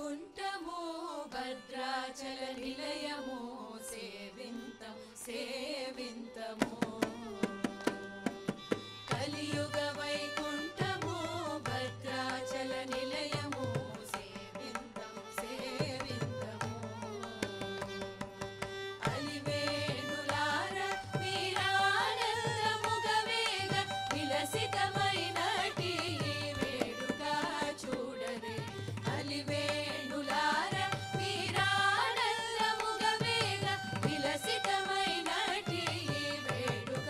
వైకుంఠము భద్రాచల నిలయము సేవింతం సేవింతము కలియుగ వైకుంఠము భద్రాచల నిలయము సేవింతం సేవింతము అలివేణులార వీరానందముగ వేగ విలసితమైనటి వేడుక చూడరే అలివేణులార వీరానందముగ వేగ విలసితమైనటి వేడుక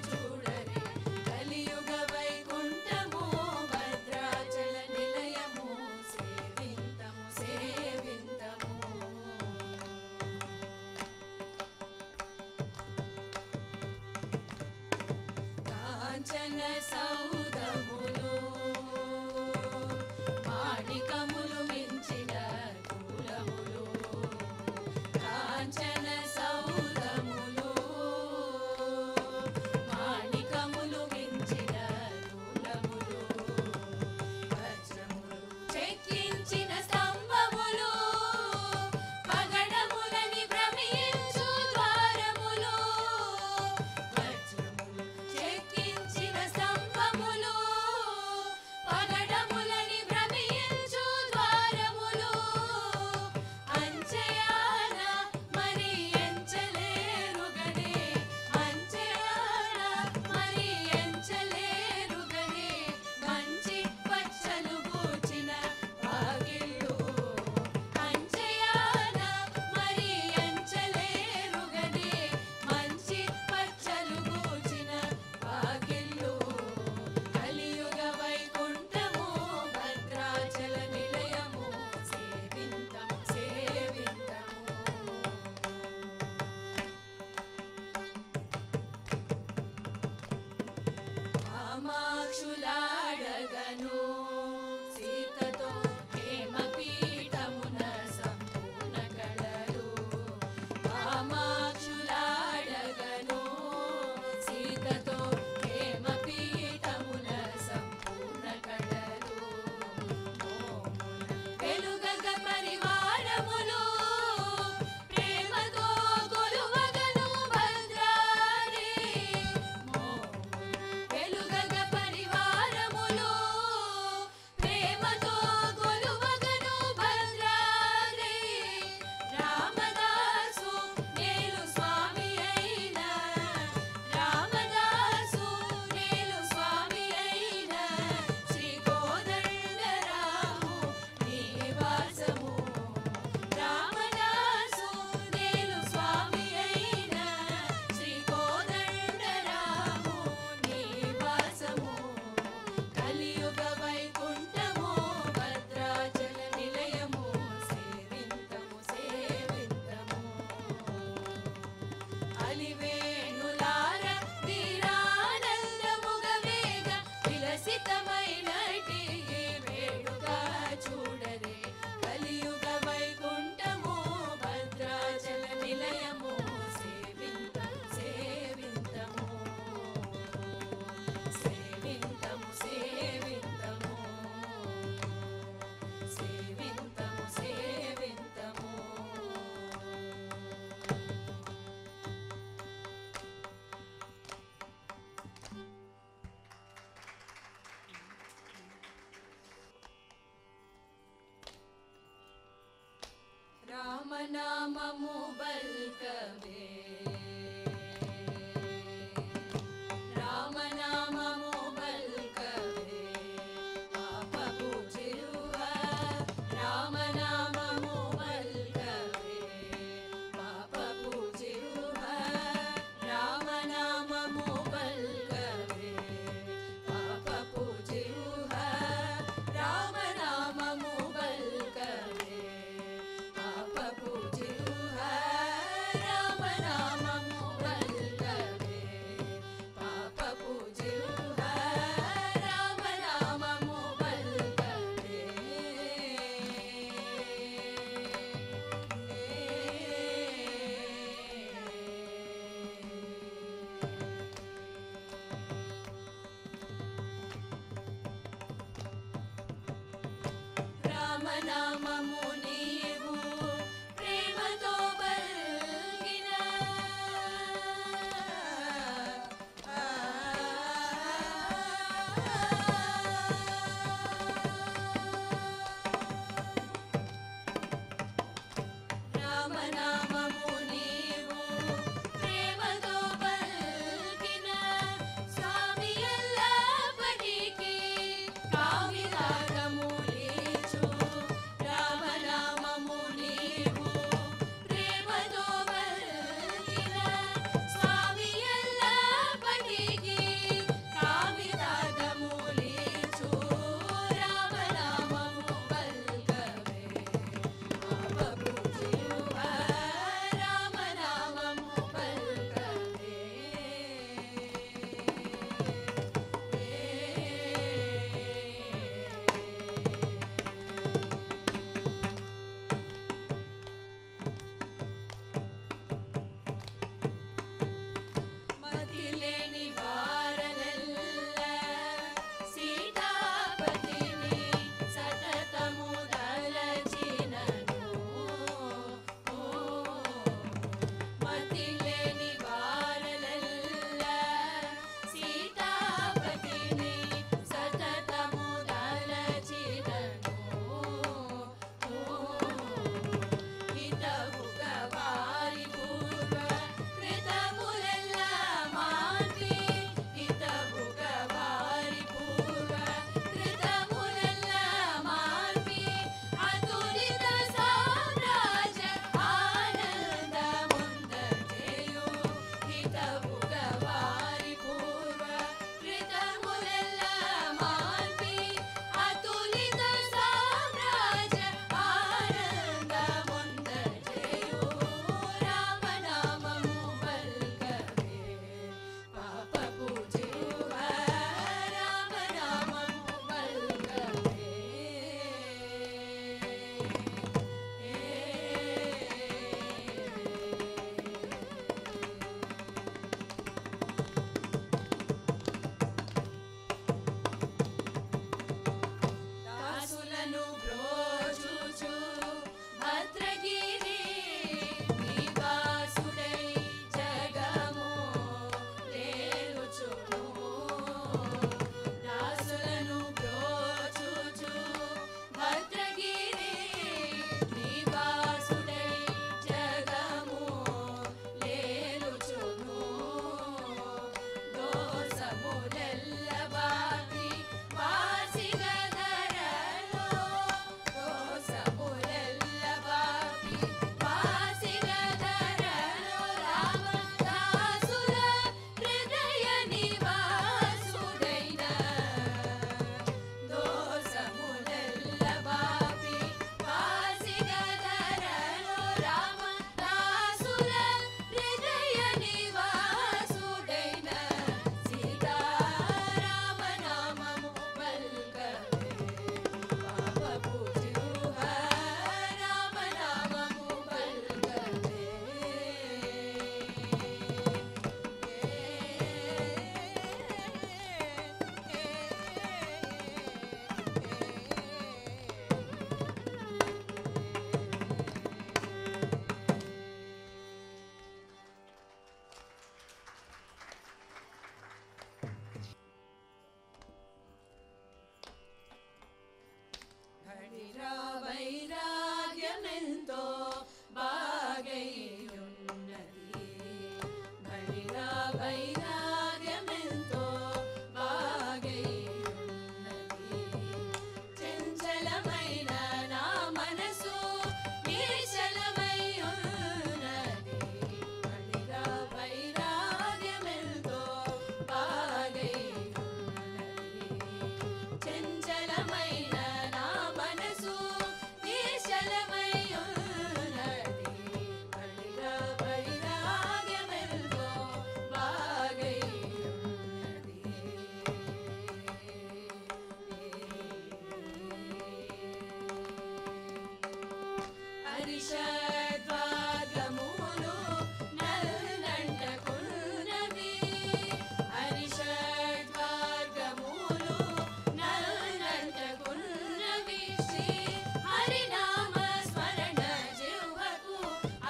చూడరే కలియుగ వైకుంఠము భద్రాచల నిలయము సేవింతము సేవింతము కాంచన సౌధములు మాణికములు మించిన కులములు కాంచన సౌధములు మాణికములు మించిన కులములు వజ్రములు చెక్కించిన స్తంభములు పగడములని భ్రమించు ద్వారములు వజ్రములు చెక్కించిన స్తంభములు పగడములని భ్రమించు ద్వారములు అంచెయాన మరి ఎంచలేరుగనే అంచెయాన మరి ఎంచలేరుగనే మంచి పచ్చలు పూచిన వాకిళ్ళు అంచెయాన మరి ఎంచలేరుగనే మంచి పచ్చలు పూచిన వాకిళ్ళు కలియుగ వైకుంఠము భద్రాచల నిలయము సేవింతం సేవింతము కామాక్షులాడగను సీతతో హేమపీఠమున సంపూర్ణ కళలు కామాక్షులాడగను సీతతో హేమపీఠమున సంపూర్ణ కళలు వెలుగగ పరివారములు ప్రేమతో కొలువగను భద్రారి వెలుగగ పరివారములు ప్రేమతో కొలువగను భద్రారి రామదాసు నేలు స్వామి అయిన రామదాసు నేలు స్వామి అయిన శ్రీ కోదండరాము నివాసము రామదాసు నేలు స్వామి అయిన శ్రీ కోదండరాము నివాసము కలియుగ వైకుంఠము భద్రాచల నిలయము సేవింతము సేవింతము అలివేణులార వీరానందముగ వేగ విలసితమైనటి వేడుక చూడరే కలియుగ వైకుంఠము భద్రాచల నిలయము సేవింతం సేవింతము సేవింతము సేవింతము సేవింతము సేవింతము రామనామము బల్కవే రామనామము బల్కవే పాపపు చిరువ రామనామము బల్కవే పాపపు చిరువ రామనామము బల్కవే పాపపు చిరువ రామనామము బల్కవే పాపపు చిరువ రామనామము హరిషద్వాగములు నల్నంటకున్నవి హరిషద్వాగములు నల్నంటకున్నవి శ్రీ హరినామ స్మరణ జిహ్వకు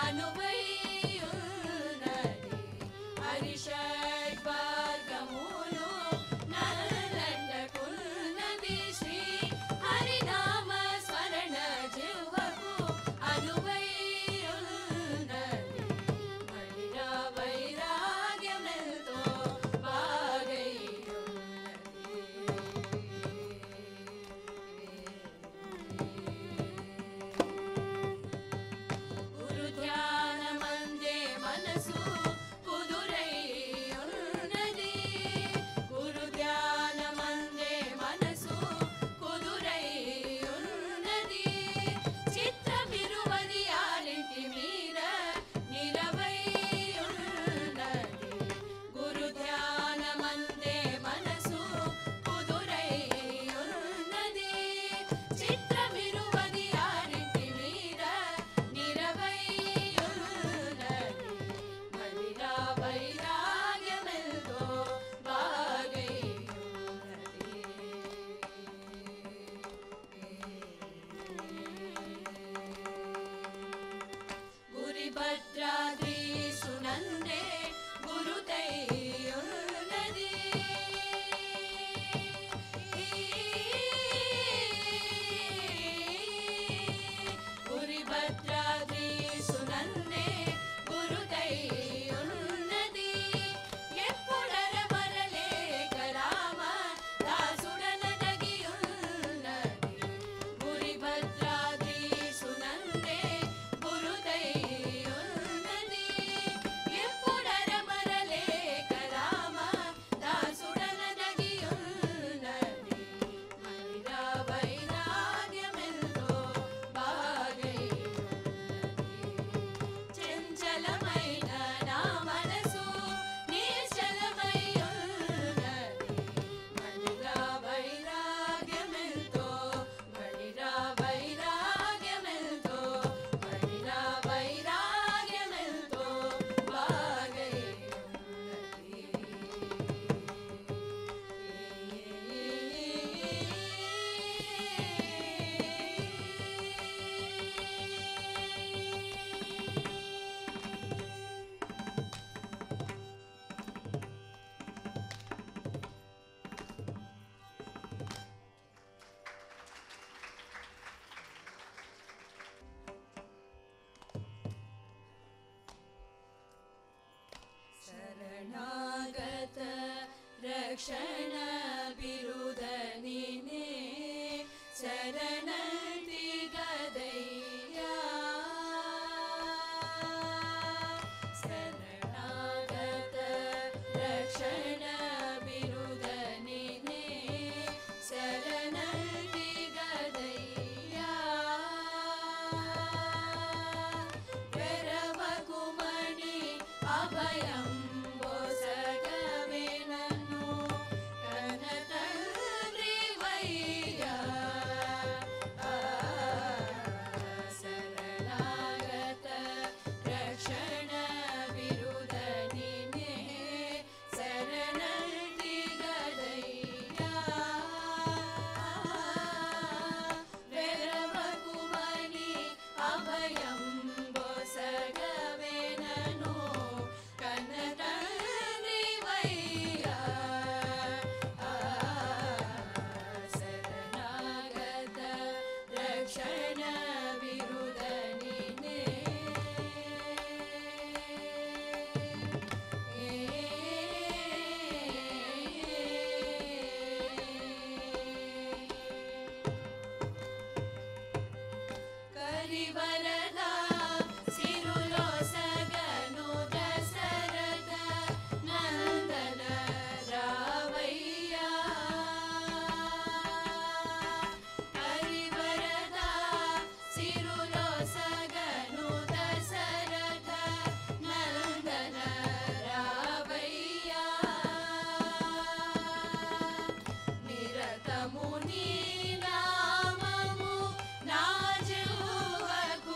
అనువైయున్నది హరిషద్వాగములు నల్నంటకున్నవి శ్రీ హరినామ స్మరణ జిహ్వకు అనువైయున్నది మడిరా వైరాగ్యమెంతో గురు ధ్యానమందే మనసు కుదురైయున్నది గురు ధ్యానమందే మనసు కుదురైయున్నది చిత్తమిరువది ఆలింటి మీద నిలవైయున్నది గురు ధ్యానమందే మనసు కుదురైయున్నది చిత్తమిరువది ఆలింటి మీద నిలవైయున్నది మదిరా వైరాగ్యమెంతో గురిభద్రాద్రి సునందే గురుతైయున్నది గురిభద్రాద్రి సునందే గురుతైయున్నది ఎప్పుడర మరలేక రామ దాసుడనదగియున్నది గురిభద్రాద్రి సునందే గురుతైయున్నది ఎప్పుడర మరలేక రామ దాసుడనదగియున్నది మదిరా వైరాగ్యమెంతో చంచలమైన నా మనసు నిశ్చలమయ్యున్నది మడిరా వైరాగ్యమెంతో మడిరా వైరాగ్యమెంతో మడిరా వైరాగ్యమెంతో శరణాగత రక్షణ బిరుదనినే శరణంటి గదయ్యా శరణాగత రక్షణ బిరుదనినే శరణంటి గదయ్యా వెరవకుమని అభయం బొసగవే నన్ను కన్న తండ్రి వయ్యా శరణాగత రక్షణ బిరుదనినే శరణంటి గదయ్యా వెరవకుమని అభయం బొసగవే నన్ను కన్న తండ్రి వయ్యా శరణాగత రక్షణ బిరుదనినే కరివరద సిరులో సగను దశరథ నందన రావయ్యా కరివరద సిరులో సగను దశరథ నందన రావయ్యా నిరతము నీ నామము నా జిహ్వకు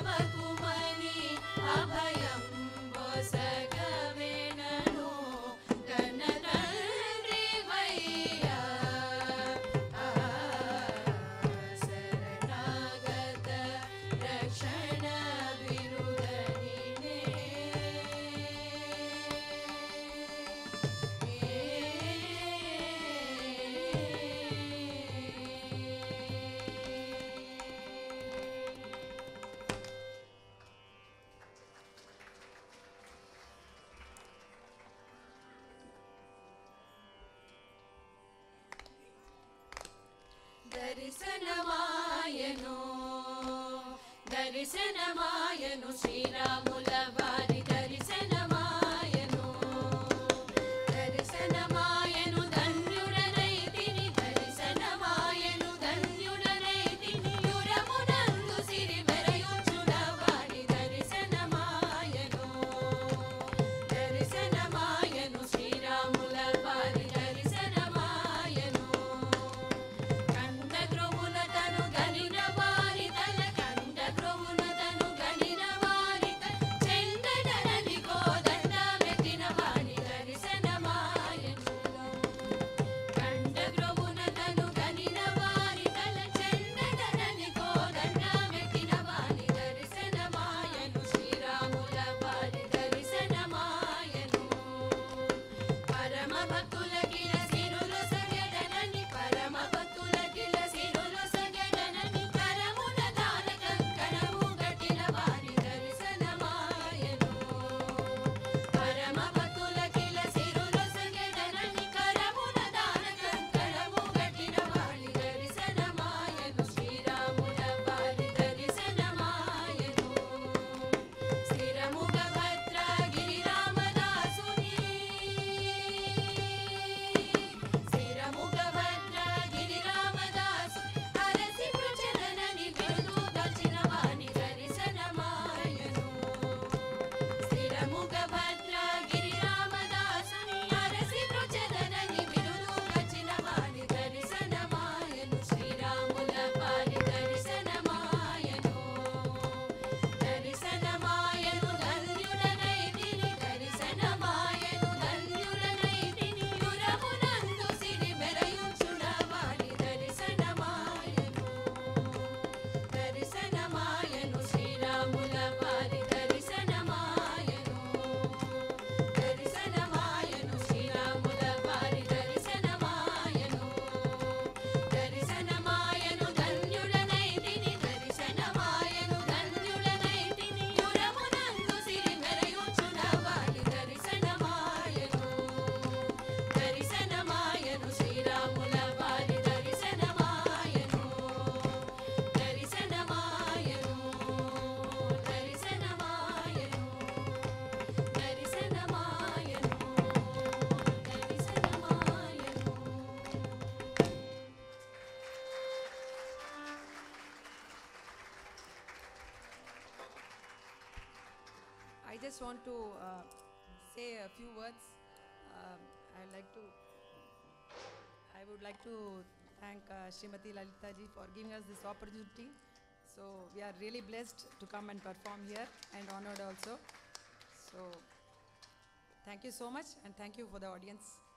బ్రవకుమని అభయం బొసగవెనను కన్న తండ్రివయ్యా శరణాగత రక్షణ బిరుదనినే దర్శనమాయను దర్శనమాయను శ్రీరాముల వారి దర్శనమాయను దర్శనమాయను ధన్యుడనైతిని దర్శనమాయను ధన్యుడనైతిని యురమునందు సిరి మెరయుచున వారి దర్శనమాయను దర్శనమాయను శ్రీరాముల వారి దర్శనమాయను కందగ్రమున తను గనిన వారి తల కందగ్రమున తను గనిన వారి తల చెందడనని కోదండ మెతిన వారి దర్శనమాయను కందగ్రమున తను గనిన వారి తల చెందడనని కోదండ మెతిన వారి దర్శనమాయను శ్రీరాముల వారి దర్శనమాయను పరమ భక్తులకిల సిరులు సగడనని పరమ భక్తులకిల సిరులు సగడనని కరమున దాన కంకణము గట్టిన వారి దర్శనమాయను పరమ భక్తులకిల సిరులు సగడనని కరమున దాన కంకణము గట్టిన వారి దర్శనమాయను శ్రీరాముల వారి దర్శనమాయను స్థిరముగ భద్రగిరి రామదాసుని స్థిరముగ భద్రగిరి రామదాసు అరసి ప్రచలనని బిరుదు దచిన వాని దర్శనమాయను స్థిరముగ భద్రగిరి రామదాసుని అరసి ప్రచలనని బిరుదు దచిన వాని దర్శనమాయను శ్రీరాముల వారి దర్శనమాయను దర్శనమాయను ధన్యుడనైతిని దర్శనమాయను ధన్యుడనైతిని యురమునందు సిరి మెరయుచున వారి దర్శనమాయను దర్శనమాయను శ్రీరాముల వారి దర్శనమాయను దర్శనమాయను శ్రీరాముల వారి దర్శనమాయను దర్శనమాయను ధన్యుడనైతిని దర్శనమాయను ధన్యుడనైతిని యురమునందు సిరి మెరయుచున వారి దర్శనమాయను దర్శనమాయను శ్రీరాముల వారి దర్శనమాయను దర్శనమాయను దర్శనమాయను దర్శనమాయను I just want to say a few words. I would like to thank Srimati Lalita ji for giving us this opportunity. So we are really blessed to come and perform here and honored also. So thank you so much and thank you for the audience.